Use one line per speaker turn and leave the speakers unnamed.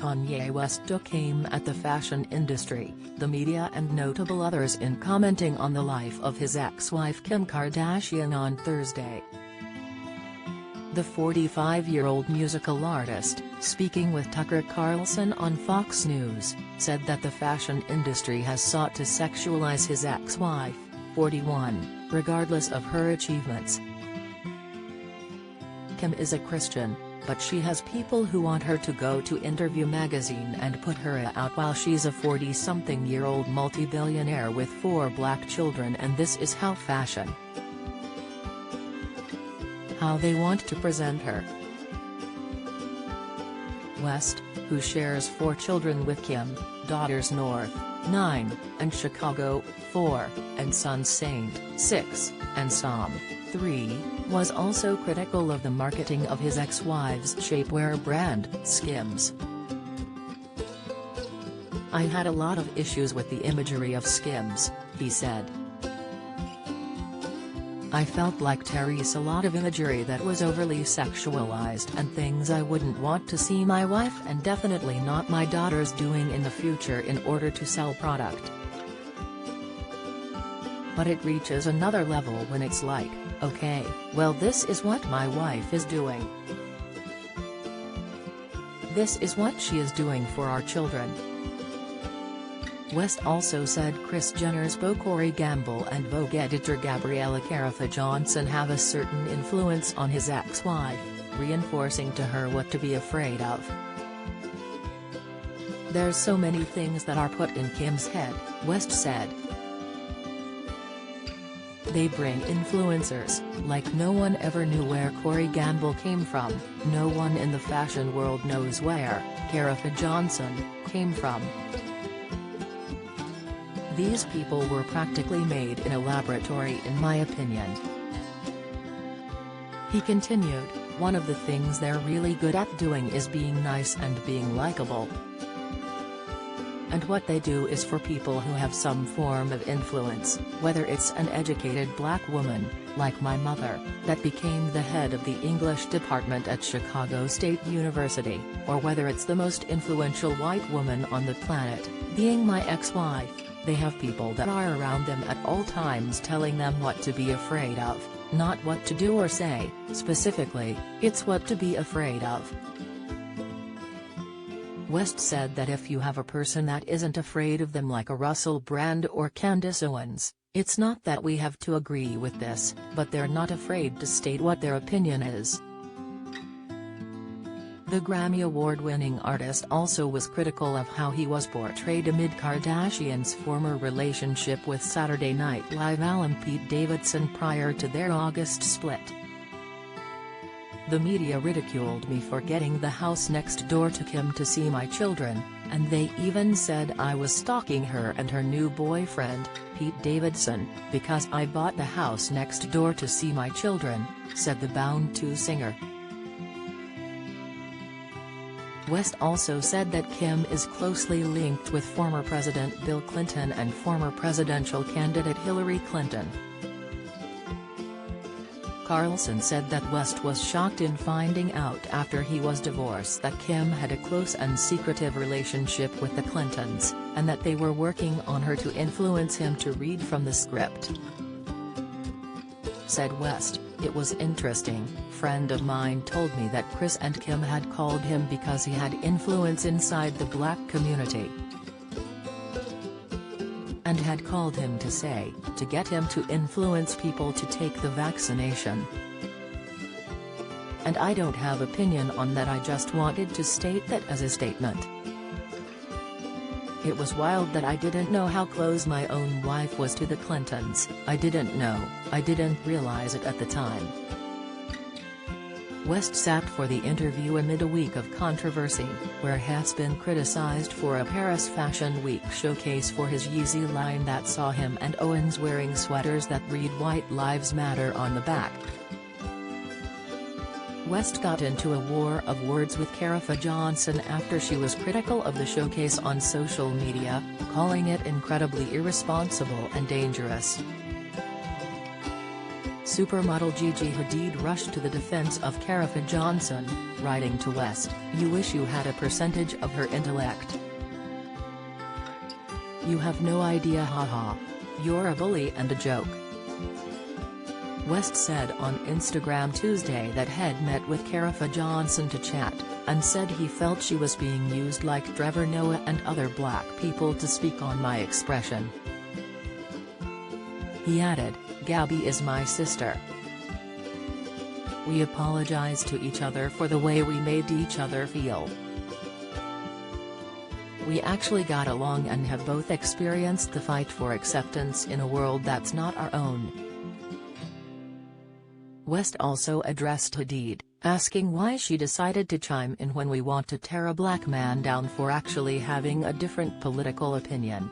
Kanye West took aim at the fashion industry, the media and notable others in commenting on the life of his ex-wife Kim Kardashian on Thursday. The 45-year-old musical artist, speaking with Tucker Carlson on Fox News, said that the fashion industry has sought to sexualize his ex-wife, 41, regardless of her achievements. Kim is a Christian, but she has people who want her to go to Interview magazine and put her out while she's a 40-something-year-old multi-billionaire with 4 black children, and this is how they want to present her. West, who shares 4 children with Kim, daughters North, 9, and Chicago, 4, and sons Saint, 6, and Sam, 3, was also critical of the marketing of his ex-wife's shapewear brand, Skims. "I had a lot of issues with the imagery of Skims," he said. "I felt like Terry's a lot of imagery that was overly sexualized and things I wouldn't want to see my wife and definitely not my daughters doing in the future in order to sell product. But it reaches another level when it's like, okay, well, this is what my wife is doing. This is what she is doing for our children." West also said Kris Jenner's beau Corey Gamble and Vogue editor Gabriella Johnson have a certain influence on his ex-wife, reinforcing to her what to be afraid of. "There's so many things that are put in Kim's head," West said. "They bring influencers, like no one ever knew where Corey Gamble came from, no one in the fashion world knows where Johnson came from. These people were practically made in a laboratory in my opinion." He continued, "One of the things they're really good at doing is being nice and being likable. And what they do is for people who have some form of influence, whether it's an educated black woman, like my mother, that became the head of the English department at Chicago State University, or whether it's the most influential white woman on the planet, being my ex-wife. They have people that are around them at all times telling them what to be afraid of, not what to do or say, specifically, it's what to be afraid of." West said that if you have a person that isn't afraid of them like a Russell Brand or Candace Owens, it's not that we have to agree with this, but they're not afraid to state what their opinion is. The Grammy Award-winning artist also was critical of how he was portrayed amid Kardashian's former relationship with Saturday Night Live alum Pete Davidson prior to their August split. "The media ridiculed me for getting the house next door to Kim to see my children, and they even said I was stalking her and her new boyfriend, Pete Davidson, because I bought the house next door to see my children," said the Bound 2 singer. West also said that Kim is closely linked with former President Bill Clinton and former presidential candidate Hillary Clinton. Carlson said that West was shocked in finding out after he was divorced that Kim had a close and secretive relationship with the Clintons, and that they were working on her to influence him to read from the script. Said West, "It was interesting, friend of mine told me that Kris and Kim had called him because he had influence inside the black community. And had called him to get him to influence people to take the vaccination. And I don't have opinion on that, I just wanted to state that as a statement. It was wild that I didn't know how close my own wife was to the Clintons, I didn't know, I didn't realize it at the time." West sat for the interview amid a week of controversy, where he has been criticized for a Paris Fashion Week showcase for his Yeezy line that saw him and Owens wearing sweaters that read "White Lives Matter" on the back. West got into a war of words with Johnson after she was critical of the showcase on social media, calling it incredibly irresponsible and dangerous. Supermodel Gigi Hadid rushed to the defense of Karafa Johnson, writing to West, "You wish you had a percentage of her intellect. You have no idea, haha. You're a bully and a joke." West said on Instagram Tuesday that Head met with Karafa Johnson to chat, and said he felt she was being used like Trevor Noah and other black people to speak on my expression. He added, "Gabby is my sister. We apologize to each other for the way we made each other feel. We actually got along and have both experienced the fight for acceptance in a world that's not our own." West also addressed Hadid, asking why she decided to chime in when we want to tear a black man down for actually having a different political opinion.